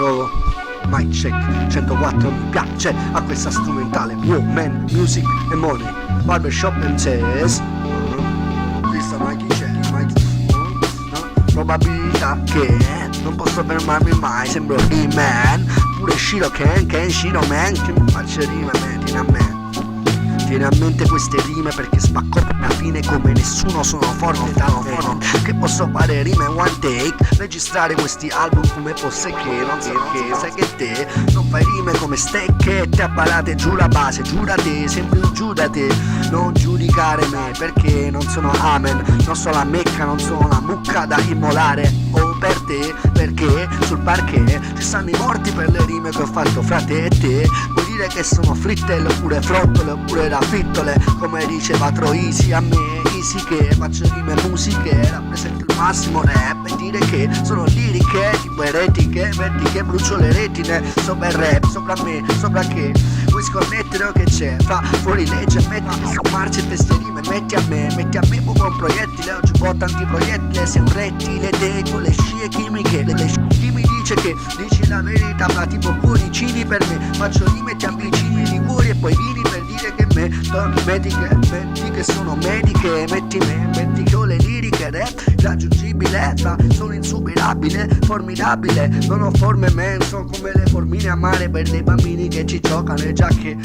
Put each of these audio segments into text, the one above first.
provo. Mic check 104 mi piace a questa strumentale. Woman, music e money, barbershop and jazz. Questa Mikey check, probabilità che non posso fermarmi mai, sembro He-Man. Pure Shiro Ken Shiro Man, che mi faccia rime, tieni a mente queste rime perché spacco alla fine come nessuno. Sono forte, che posso fare rime one take, registrare questi album come fosse che non so che, sai che te non fai rime come stecchette a parate, giù la base, giurate, sembri un giudate, non giudicare me perché non sono amen, non sono la mecca, non sono la mucca da immolare o per te, perché sul parquet ci stanno i morti per le rime che ho fatto fra te e te. Vuoi dire che sono frittelle oppure frottole oppure raffittole, come diceva Troisi a me, easy che faccio rime musiche, rappresento il massimo rap e dire che sono liriche tipo eretiche, vedi che brucio le retine sopra il rap, sopra me, sopra che vuoi sconnettere o che c'è, fa fuori legge, metti che sommarci e queste rime, metti a me come un proiettile, oggi porta antiproiettile, sei un rettile te con le scie chimiche, chi mi dice che dici la verità, ma tipo cuoricini per me, faccio rime, ti avvicini di cuori e poi vini per dire che me, metti che sono mediche, metti che ho le liriche, rap, raggiungibile, sono insuperabile, formidabile, non ho forme men, sono come le formine a mare per dei bambini che ci giocano, le giacche,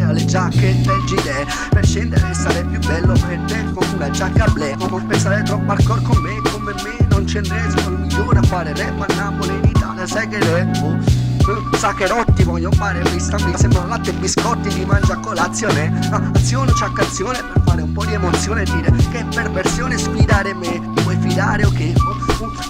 alle giacche del gilet, per scendere e stare più bello per te con una giacca black, non pensare troppo hardcore con me, come me, non ce n'è, sono il migliore a fare rap a Napoli in Italia, sai che rap, Saccherotti voglio fare vista, mi sembrano latte e biscotti li mangia a colazione, azione ciaccazione per fare un po' di emozione, dire che perversione sfidare me, ti vuoi fidare o che?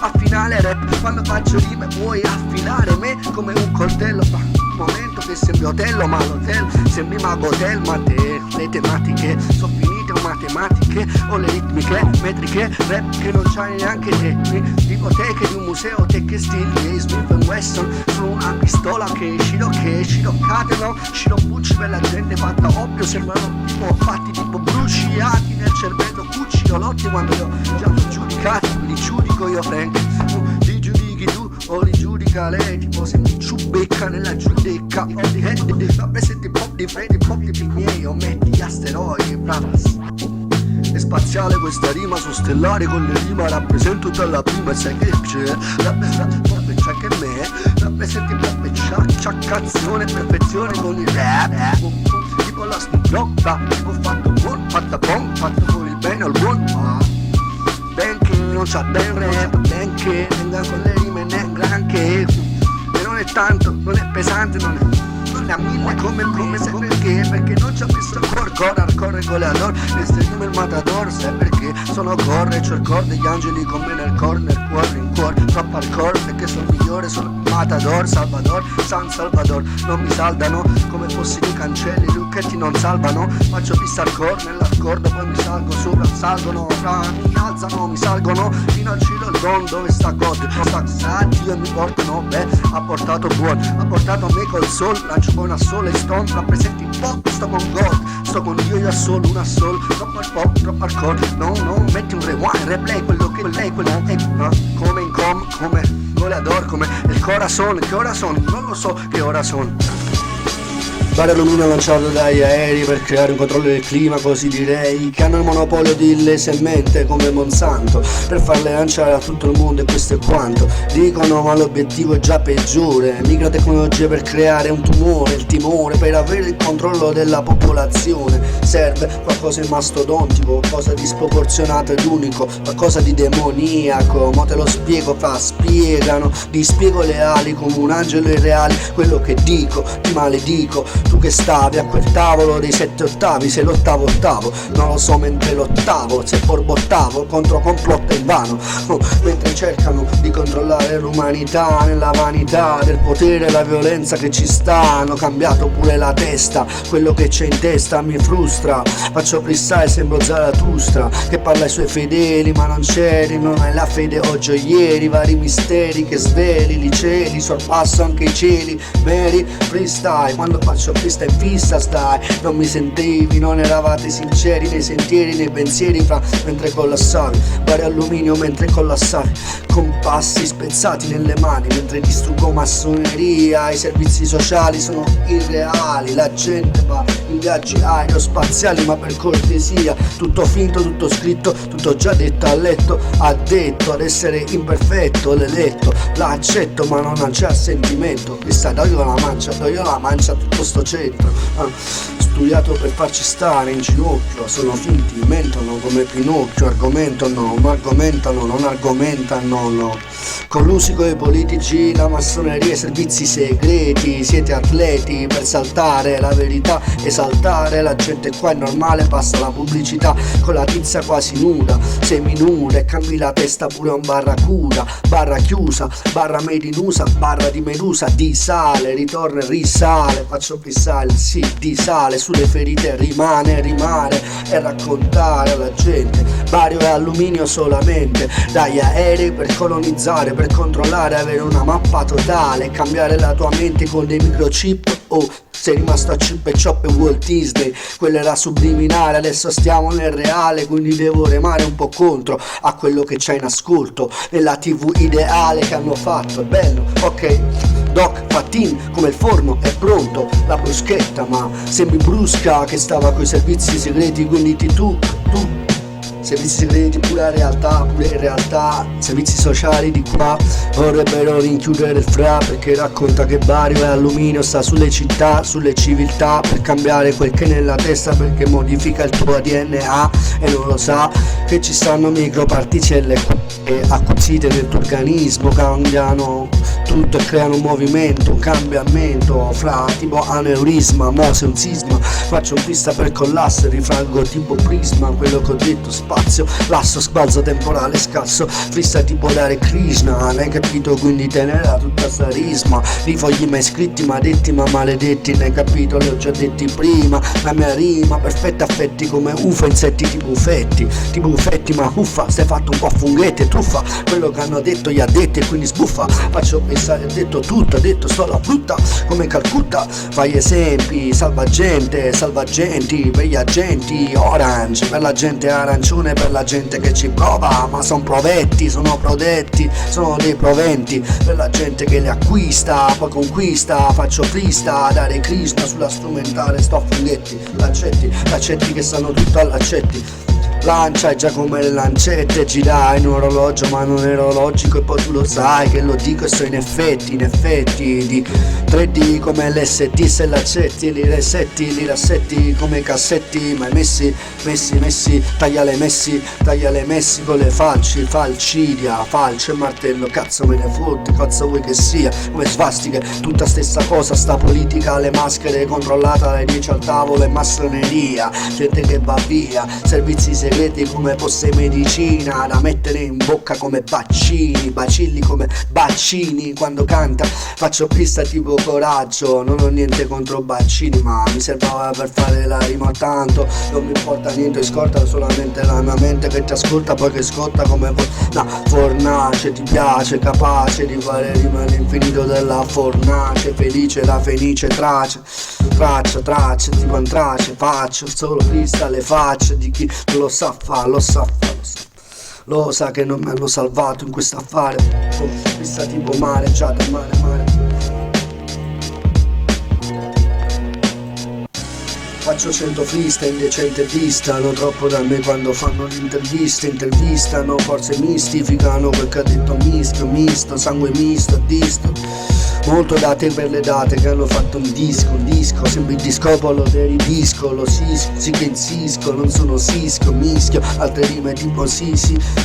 Affinale rap, quando faccio rime vuoi affilare me come un coltello, un momento che sembri Otello, ma l'hotel sembri Mago Hotel, ma te, le tematiche sono finite o matematiche o le ritmiche, metriche, rap che non c'hai neanche te, biblioteche di un museo, te che stili, Smith & Wesson, sono una pistola che sciroccate, sciroppucci per la gente fatta ovvio, sembrano tipo fatti tipo bruciati nel cervello, cucciolotti quando io già ho giudicati, li giudico io Frank, li giudichi tu o li giudica lei, tipo sembri ciubecca nella giudecca, rappresenti pop di Freddy, pop di miei, o metti gli asteroidi, bravas. È spaziale questa rima, sono stellare con le rima, rappresento dalla prima, sai che c'è, rappresenti pop c'è che me, rappresenti pop ciaccazione, perfezione con il rap, tipo la snotta, tipo fatto buon, fatta bon, fatto con il bene o il buon, ben che non c'ha ben rap, ben che venga con le rime ne granché, e non è tanto, non è pesante, non a mille come se perché non ci ho messo hardcore regolatore, queste rime il matador, sai perché sono corre, c'ho il core degli angeli con me nel corner, cuore in cuore, troppo hardcore perché sono il migliore, sono matador, Salvador, San Salvador, non mi saldano come fossi dei cancelli, lucchetti non salvano, faccio pista hardcore nell'accordo, poi mi salgo sopra, salgono, mi alzano, mi salgono, fino al cielo il don, dove sta God, sta Dio e mi portano, ha portato buon, ha portato me col sol, lancio con una sola e stone, rappresenti il pop, sto con God, sto con Dio io solo, una soul, troppo al pop, troppo hardcore, no, metti un rewind, replay, quello che lei, quello è, come in come goleador, come il corazon, che ora sono, non lo so che ora sono. Bar alluminio lanciato dagli aerei per creare un controllo del clima, così direi, che hanno il monopolio di le semente come Monsanto, per farle lanciare a tutto il mondo e questo è quanto dicono, ma l'obiettivo è già peggiore, microtecnologie per creare un tumore, il timore per avere il controllo della popolazione, serve qualcosa di mastodontico, qualcosa di sproporzionato ed unico, qualcosa di demoniaco, mo te lo spiego, spiegano, ti spiego le ali come un angelo irreale, quello che dico, ti maledico, tu che stavi a quel tavolo dei 7 ottavi, sei l'ottavo, non lo so mentre l'ottavo, se borbottavo contro complotto in vano, mentre cercano di controllare l'umanità nella vanità del potere e la violenza che ci sta, hanno cambiato pure la testa, quello che c'è in testa mi frustra, faccio freestyle, sembro Zarathustra, che parla ai suoi fedeli ma non c'eri, non hai la fede oggi o ieri, vari misteri che sveli, li cieli, sorpasso anche i cieli, veri freestyle, quando faccio pista in fissa stai, non mi sentivi, non eravate sinceri nei sentieri, nei pensieri fra mentre collassavi, vari alluminio mentre collassavi, compassi spezzati nelle mani mentre distruggo massoneria. I servizi sociali sono irreali, la gente va in viaggi aerospaziali, ma per cortesia tutto finto, tutto scritto, tutto già detto a letto, addetto ad essere imperfetto, l'eletto l'accetto ma non c'è assentimento. Chissà, do io la mancia a tutto sto centro, studiato per farci stare in ginocchio, sono finti, mentono come Pinocchio, argomentano, ma argomentano, non argomentano, no. Collusi coi politici, la massoneria, i servizi segreti, siete atleti per saltare la verità, esaltare la gente qua è normale, passa la pubblicità con la tizia quasi nuda, seminuda e cambi la testa pure a un barracuda, barra chiusa, barra made in USA, barra di Medusa, di sale, ritorna e risale, faccio fissare il sì di sale sulle ferite, rimane e raccontare alla gente, bario e alluminio solamente, dagli aerei per colonizzare, per controllare, avere una mappa totale, cambiare la tua mente con dei microchip. Oh, sei rimasto a chip e chop e Walt Disney, quello era subliminale, adesso stiamo nel reale, quindi devo remare un po' contro a quello che c'è in ascolto nella TV ideale che hanno fatto. È bello, ok, Doc Fatin come il forno è pronto, la bruschetta ma sembri brusca che stava coi servizi segreti, quindi tu servizi segreti pure in realtà, servizi sociali di qua vorrebbero rinchiudere il FRA perché racconta che bario e alluminio sta sulle città, sulle civiltà, per cambiare quel che è nella testa, perché modifica il tuo DNA e non lo sa che ci stanno microparticelle acquisite nel tuo organismo, cambiano tutto e creano un movimento, un cambiamento fra tipo aneurisma, mose, un sisma, faccio un pista per collasso, rifraggo tipo prisma, quello che ho detto, spazio, lasso, sbalzo temporale scarso, fissa tipo Hare Krishna, non hai capito, quindi tenera tutta sta risma, i fogli mai scritti ma detti ma maledetti, ne hai capito, li ho già detti prima, la mia rima perfetta, affetti come ufa, insetti tipo ufetti ma uffa, stai fatto un po' funghetti e truffa, quello che hanno detto gli addetti e quindi sbuffa, faccio pensare, ho detto tutto, ho detto sto la frutta come Calcutta, fai esempi, salvagente, salvagenti, per gli agenti, orange, per la gente arancione, per la gente che ci prova, ma sono provetti, sono prodetti, sono dei proventi, per la gente che li acquista, poi conquista, faccio frista, dare Krishna sulla strumentale, sto a funghetti, l'accetti che sanno tutto all'accetti. Lancia è già come le lancette, girai in un orologio ma non è orologico, e poi tu lo sai che lo dico e so in effetti di 3D come l'SD, se l'accetti li resetti, li rassetti come i cassetti, ma messi, taglia le messi con le falcidia, falce e martello, cazzo me ne fotti, cazzo vuoi che sia, come svastiche, tutta stessa cosa, sta politica, le maschere controllata alle 10 al tavolo e massoneria, gente che va via, servizi segreti come fosse medicina da mettere in bocca come bacilli come bacini, quando canta faccio pista tipo coraggio, non ho niente contro bacini ma mi servava per fare la rima, tanto non mi importa niente, scorta solamente la mia mente che ti ascolta poi che scotta come fornace, ti piace, capace di fare rima all'infinito della fornace, felice la fenice traccia, tipo antrace, faccio solo pista alle facce di chi non lo sa fa, lo sa che non mi hanno salvato in questo affare, pista tipo mareggiata, mare. Faccio 100 freestyle, indecente distano troppo da me quando fanno l'intervista, intervistano, forse mistificano quel che ha detto misto, sangue misto, disto. Molto date per le date che hanno fatto un disco, sembra il discopolo del ridisco, lo sì che insisco, non sono sisco, mischio, altre rime tipo sì,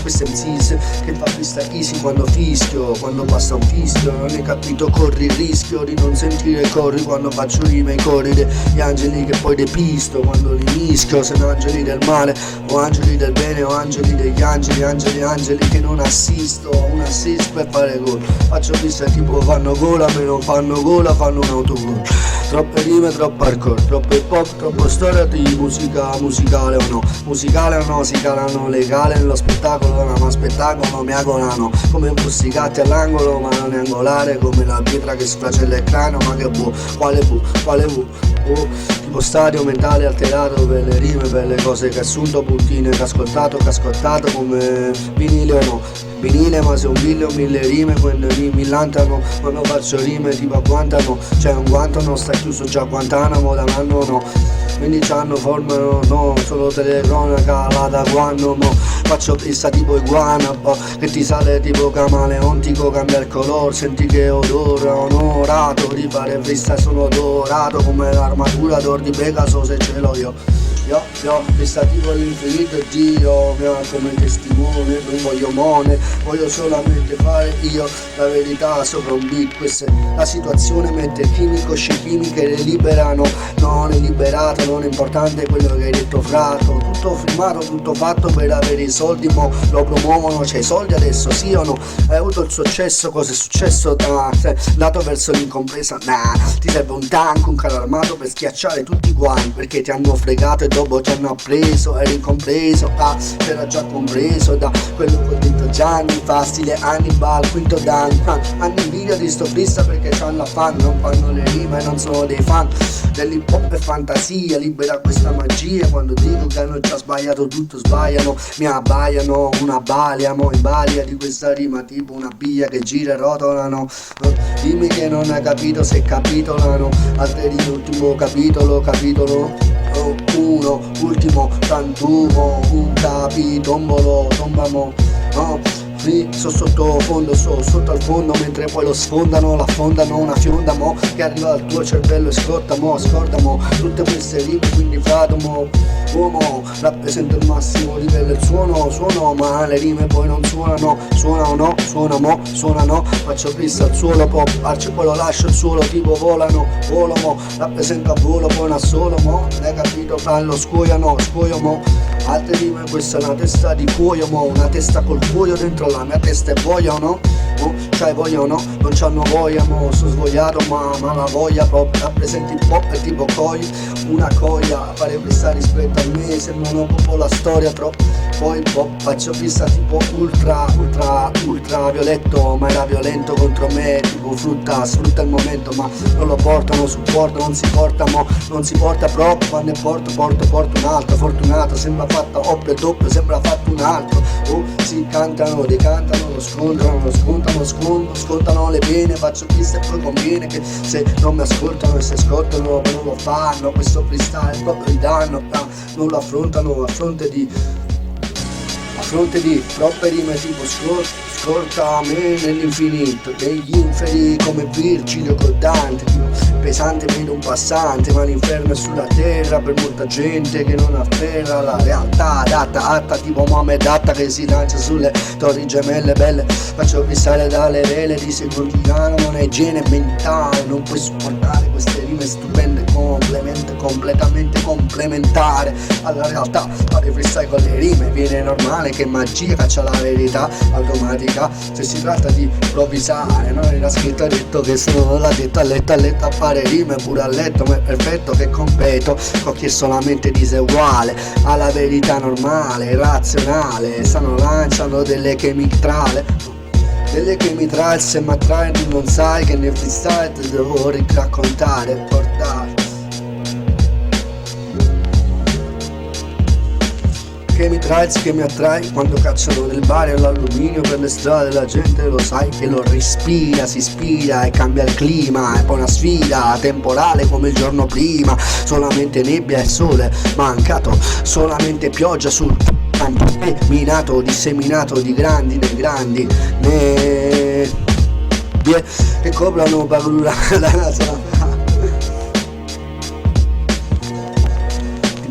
questo è un sis che fa pista easy quando fischio, quando passa un fischio, non hai capito, corri il rischio di non sentire, corri quando faccio rime, corri gli angeli che poi depisto, quando li mischio, se no angeli del male, o angeli del bene, o angeli degli angeli che non assisto, un assist per fare gol, faccio pista tipo fanno gola, me non fanno gola, fanno un autogol, Troppe rime, troppo hardcore, troppo hip hop, troppo storia di musica, musicale o no? Musicale o no, si calano legale nello spettacolo, no, ma spettacolo mi agolano. Come fossi gatti all'angolo, ma non è angolare, come la pietra che sfracella il cranio, ma che quale tipo stadio mentale alterato per le rime, per le cose che assunto, puntine che ascoltato, come vinile o no? Vinile, ma se un vinile o mille rime, quelle mi millantano, quando faccio rime tipo agguantano, c'è un guanto, non sta chiuso già a Guantanamo da un anno no, quindi c'hanno formano no, solo telecronaca là da quando mo faccio pista tipo iguana, che ti sale tipo camaleontico, cambia il colore, senti che odore onorato, di fare festa sono dorato come l'armatura d'or di Pegaso se ce l'ho io. Questa tipo l'infinito Dio mi ha come testimone, non voglio mone, voglio solamente fare io la verità sopra un beat. Questa è la situazione, mette chimico, chimiche le liberano, non è liberato, non è importante quello che hai detto frato, tutto filmato, tutto fatto per avere i soldi, mo lo promuovono, c'è i soldi adesso sì o no? Hai avuto il successo, cosa è successo? Dato verso l'incompresa, nah, ti serve un tank, un carro armato per schiacciare tutti quanti, perché ti hanno fregato e dopo ti hanno appreso, eri incompreso, c'era già compreso da quello che ho detto Gianni fa, stile Hannibal, quinto dan, hanno invidia di sto frissa perché c'hanno fan, non fanno le rime e non sono dei fan dell'hip hop e fantasia, libera questa magia, quando dico che hanno già sbagliato tutto sbagliano, mi abbaiano, una balia, mo in balia di questa rima tipo una biglia che gira e rotolano, dimmi che non hai capito se capitolano, altri l'ultimo capitolo, uno, ultimo, tantumo, un capitombolo, tombamo, no? Lì sotto sotto al fondo, mentre poi lo sfondano, l'affondano, una fionda mo che arriva al tuo cervello e scordamo tutte queste rime, quindi fratomo, uomo, rappresenta il massimo livello del suono, ma le rime poi non suonano, suonano, faccio pista al suolo, pop, arci poi lo lascio il suolo, tipo volo mo, rappresenta volo, poi un assolo mo, hai capito, fallo, scuoio mo, altre rime, questa è una testa di cuoio mo, una testa col cuoio dentro la mia testa e voglia o no? C'hai voglia o no? Non c'hanno voglia mo, sono svogliato ma la voglia proprio, rappresenti il pop e tipo una coia, fare questa rispetto a me, sembrano proprio la storia troppo, poi pop, faccio pista tipo ultra violetto, ma era violento contro me, tipo sfrutta il momento, ma non lo portano, supporto, non si porta mo, non si porta proprio, quando porto un altro, fortunato, sembra fatta oppio e doppio, sembra fatto un altro, si cantano, decantano, lo scontano le pene, faccio pista e poi conviene che se non mi ascoltano e se ascoltano non lo fanno, questo freestyle proprio il danno, non lo affrontano a fronte di troppe rime tipo scorta a me nell'infinito, degli inferi come Virgilio col Dante, tipo pesante vedo un passante, ma l'inferno è sulla terra per molta gente che non afferra la realtà, adatta tipo Mohamed Atta che si lancia sulle torri gemelle belle, faccio fissare dalle vele di Secondiano, non è igiene mentale, non puoi supportare queste rime stupende, completamente complementare alla realtà, fare freestyle con le rime viene normale, che magia caccia la verità automatica, se si tratta di improvvisare, non era scritto, detto che se non l'ha detto a letto a fare rime pure a letto, ma è perfetto che competo con chi è solamente diseguale alla verità normale, razionale, lanciano delle chemitrale, se mi attrae non sai che nel freestyle ti devo raccontare e portare. Che mi attrai quando cacciano del bario l'alluminio per le strade, la gente lo sai che lo respira, si ispira e cambia il clima, è poi una sfida temporale come il giorno prima, solamente nebbia e sole mancato, solamente pioggia sul campo minato, disseminato di grandi nebbie che coprono paura la natura.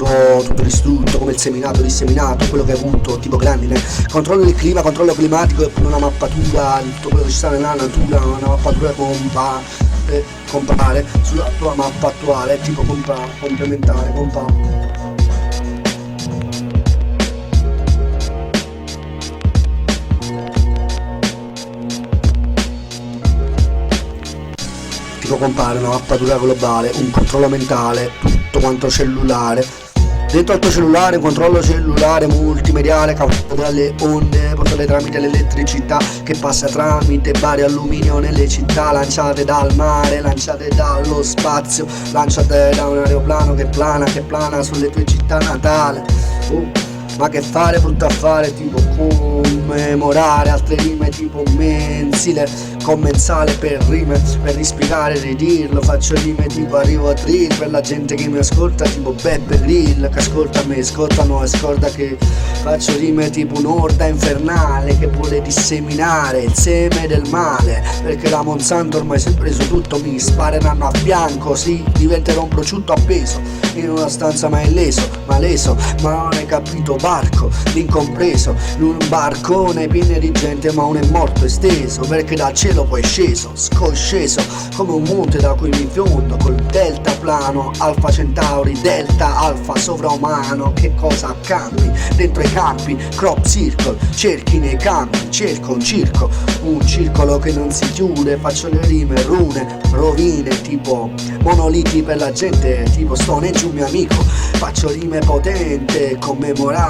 Tutto distrutto come il seminato, disseminato, quello che hai avuto, tipo grandine, controllo il clima, controllo climatico e una mappatura di tutto quello che ci sta nella natura, una mappatura compare sulla tua mappa attuale, tipo complementare, dico compare una mappatura globale, un controllo mentale, tutto quanto cellulare. Dentro al tuo cellulare, un controllo cellulare multimediale causato dalle onde portate tramite l'elettricità che passa tramite vari alluminio nelle città, lanciate dal mare, lanciate dallo spazio, lanciate da un aeroplano che plana sulle tue città natali. Ma che fare, brutto affare, tipo commemorare altre rime tipo mensile, commensale per rime, per rispiegare, ridirlo, faccio rime tipo arrivo a drill, per la gente che mi ascolta tipo Beppe Grill, che ascolta me, ascoltano e scorda che faccio rime tipo un'orda infernale che vuole disseminare il seme del male, perché la Monsanto ormai si è preso tutto, mi spareranno a fianco, sì, diventerò un prosciutto appeso in una stanza ma illeso, ma leso, ma non hai capito barco, l'incompreso, un barcone pieno di gente ma uno è morto esteso, perché dal cielo poi è sceso, scosceso, come un monte da cui mi fiondo, col delta plano, alfa centauri, delta alfa sovraumano, che cosa cambi, dentro i campi, crop circle, cerchi nei campi, cerco un circolo che non si chiude, faccio le rime, rune, rovine, tipo monoliti per la gente, tipo Stonehenge un mio amico, faccio rime potente, commemorare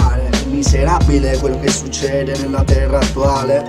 miserabile quello che succede nella terra attuale.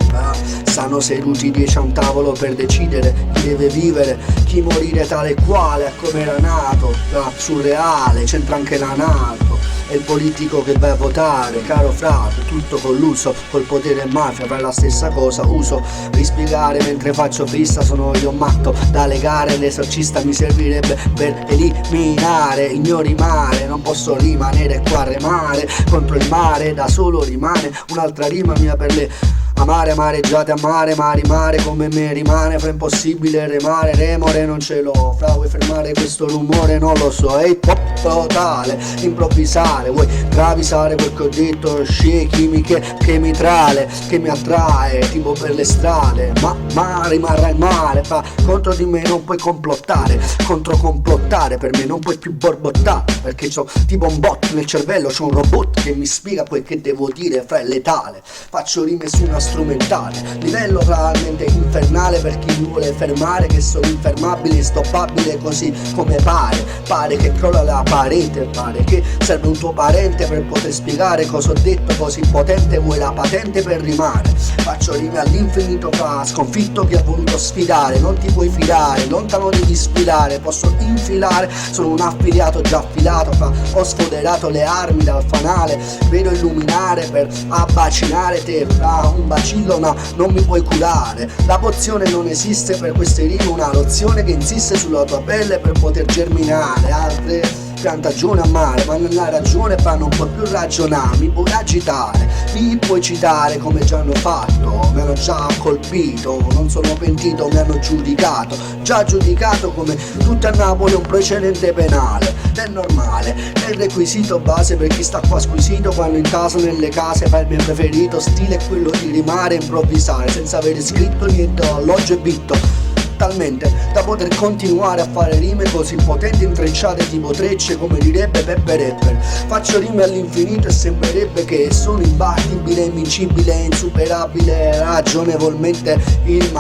Stanno seduti 10 a un tavolo per decidere chi deve vivere, chi morire tale e quale, a come era nato, surreale, c'entra anche la NATO. E il politico che vai a votare, caro frate, tutto colluso, col potere e mafia, fai la stessa cosa, uso rispiegare mentre faccio fissa, sono io matto da legare, l'esorcista mi servirebbe per eliminare il mio rimare, non posso rimanere qua a remare contro il mare, da solo rimane un'altra rima mia per le amare, amareggiate, amare, mare come me rimane, fa impossibile remare, remore non ce l'ho, fra vuoi fermare questo rumore non lo so, è hip hop totale, improvvisare, vuoi travisare quel che ho detto, scie chimiche che mi trale, che mi attrae, tipo per le strade, ma rimarrai male, fa contro di me non puoi complottare, contro complottare per me non puoi più borbottare, perché c'ho tipo un bot nel cervello, c'ho un robot che mi spiega quel che devo dire, fra è letale, faccio rime su una strumentale, livello realmente infernale per chi mi vuole fermare, che sono infermabile, instoppabile così come pare che crolla la parete, pare che serve un tuo parente per poter spiegare cosa ho detto così potente, vuoi la patente per rimare, faccio rime all'infinito fra sconfitto che ha voluto sfidare, non ti puoi fidare, lontano devi sfilare, posso infilare, sono un affiliato già affilato, fra ho sfoderato le armi dal fanale, vedo illuminare per abbacinare te, fra un bacillo no, non mi puoi curare, la pozione non esiste per queste rime, una lozione che insiste sulla tua pelle per poter germinare, altre piantagione a mare, ma nella ragione fa non puoi più ragionare, mi puoi agitare, mi puoi citare come già hanno fatto, mi hanno già colpito, non sono pentito, mi hanno giudicato, già giudicato come tutti a Napoli un precedente penale, è normale, è il requisito base per chi sta qua squisito quando in casa nelle case fa il mio preferito, stile è quello di rimare e improvvisare senza avere scritto niente alloggio e vitto, talmente da poter continuare a fare rime così potenti intrecciate tipo trecce come direbbe Peppe Rapper, faccio rime all'infinito e sembrerebbe che sono imbattibile, invincibile, insuperabile, ragionevolmente il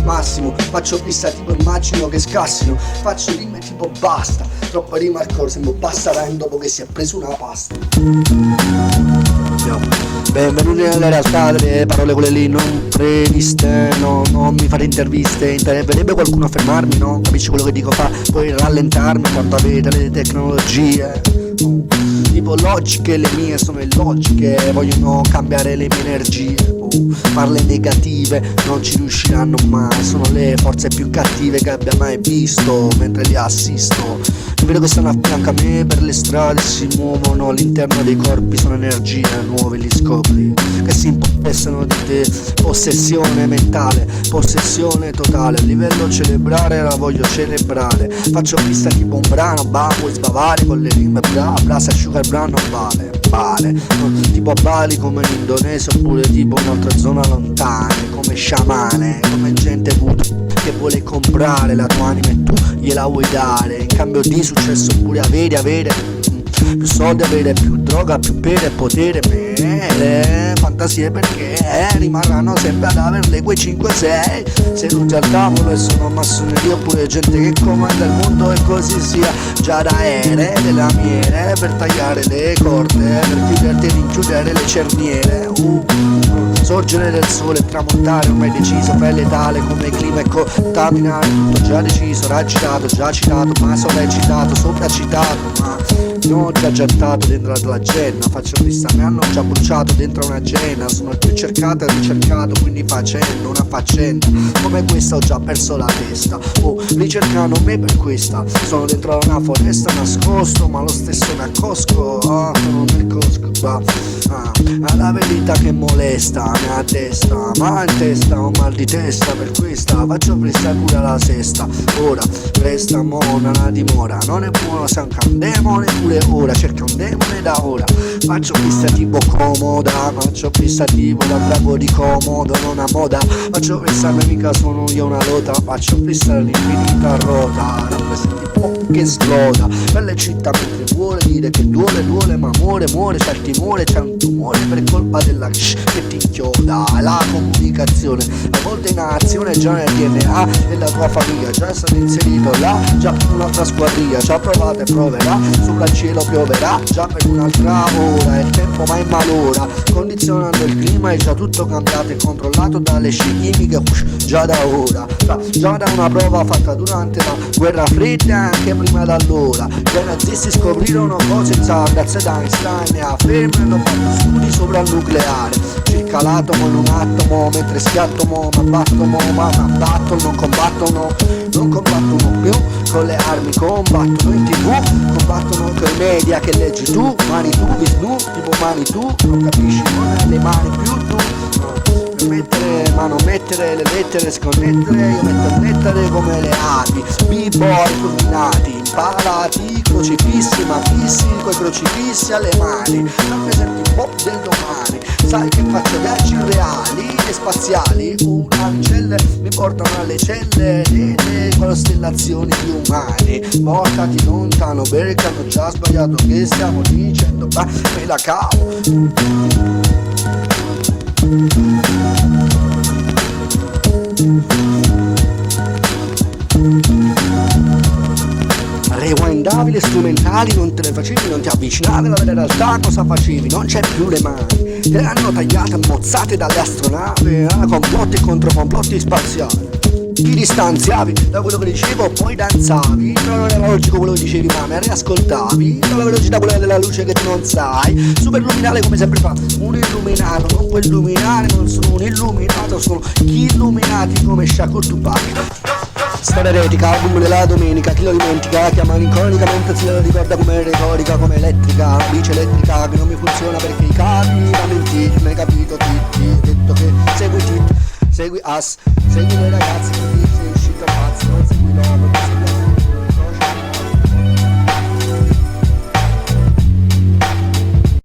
massimo, faccio pista tipo immagino che scassino, faccio rime tipo basta, troppa rima al coro, sembro Passarello dopo che si è preso una pasta. Benvenuti nella realtà delle parole quelle lì non previste, no, non mi fate interviste, interesserebbe qualcuno a fermarmi, no? Capisci quello che dico, puoi rallentarmi quanto avete le tecnologie, tipo logiche, le mie sono illogiche, vogliono cambiare le mie energie, parle negative non ci riusciranno mai, sono le forze più cattive che abbia mai visto mentre li assisto. Vedo che stanno a fianco a me per le strade, si muovono all'interno dei corpi, sono energie nuove, li scopri che si impossessano di te, possessione mentale, possessione totale, a livello cerebrale la voglio celebrare, faccio pista tipo un brano, vuoi sbavare con le rime, bra, se asciuga il brano vale, tipo a Bali come in Indonesia, oppure tipo in un'altra zona lontane, come sciamane, come gente voodoo che vuole comprare la tua anima e tu gliela vuoi dare, in cambio di successo oppure avere più soldi, avere più droga, più bere, potere, mele, fantasie perché rimarranno sempre ad averle quei 5-6 seduti al tavolo e sono massoneria oppure gente che comanda il mondo e così sia. Già da ere le lamiere per tagliare le corde, per chiuderti e rinchiudere le cerniere. Sorgere del sole e tramontare ormai deciso, pelle tale come il clima e contaminare. Tutto già deciso, raggirato, già citato, ma sovracitato, sopracitato, ma non ho già gettato dentro la genna. Faccio vista, mi hanno già bruciato dentro una genna. Sono il più cercato e ricercato, quindi facendo una faccenda come questa ho già perso la testa. Ricercano me per questa, sono dentro una foresta nascosto, ma lo stesso mi accosco. Sono nel cosco qua. La verità che molesta mia testa, ma in testa ho mal di testa, per questa faccio presta pure alla sesta. Ora resta mona la dimora, non è buono se anche un demone pure ora, cerca un demone da ora. Faccio pista tipo comoda, faccio pista tipo da drago di comodo, non a moda. Faccio pista mica sono io una lota, faccio pista all'infinita rota. Rappresenti pop che esploda per le città mentre vuole dire che duole, ma muore, c'è il timore, c'è un tumore per colpa della che ti inchioda. La comunicazione a volte in azione già nel DNA della tua famiglia, già è stato inserito là, già per un'altra squadriglia, già provate e proverà, sopra il cielo pioverà, già per un'altra ora, il tempo ma in malora, condizionando il clima è già tutto cambiato e controllato dalle scie chimiche, già da ora, già da una prova fatta durante la guerra fredda, anche prima d'allora, che i nazisti scoprirono cose grazie ad Einstein e affermano fatto studi sopra il nucleare, circa l'atomo in un atomo, mentre schiatto ma battono, non combattono più con le armi, combattono in tv, combattono con i media che leggi tu, mani tu, visnu, tipo mani tu, non capisci, non hai le mani più tu, mettere, ma non mettere le lettere, sconnettere, io metto nettere come le api, b-boy fulminati, impalati, crocifissi, ma fissi, coi crocifissi alle mani, rappresenti un po' del domani, sai che faccio viaggi reali e spaziali, una celle mi portano alle celle delle costellazioni di umani, portati lontano perché hanno già sbagliato che stiamo dicendo, ma me la cavo. Rewindavi le strumentali, non te le facevi, non ti avvicinavi alla vera realtà, cosa facevi? Non c'è più le mani, te le hanno tagliate, mozzate dalle astronavi, complotti e controcomplotti spaziali. Ti distanziavi da quello che dicevo, poi danzavi, però non era logico quello che dicevi, ma me ne ascoltavi, con la velocità quella della luce che tu non sai, super luminale come sempre fa, un illuminato, non puoi illuminare, non sono un illuminato, sono gli illuminati come Shakur Tupac. Storia eretica, album della domenica, chi lo dimentica, chiama malinconicamente, se lo ricorda come retorica, come elettrica, bici elettrica che non mi funziona perché i cavi da mentire, non hai capito, ti detto che segui Tit, segui Us, segui le ragazze.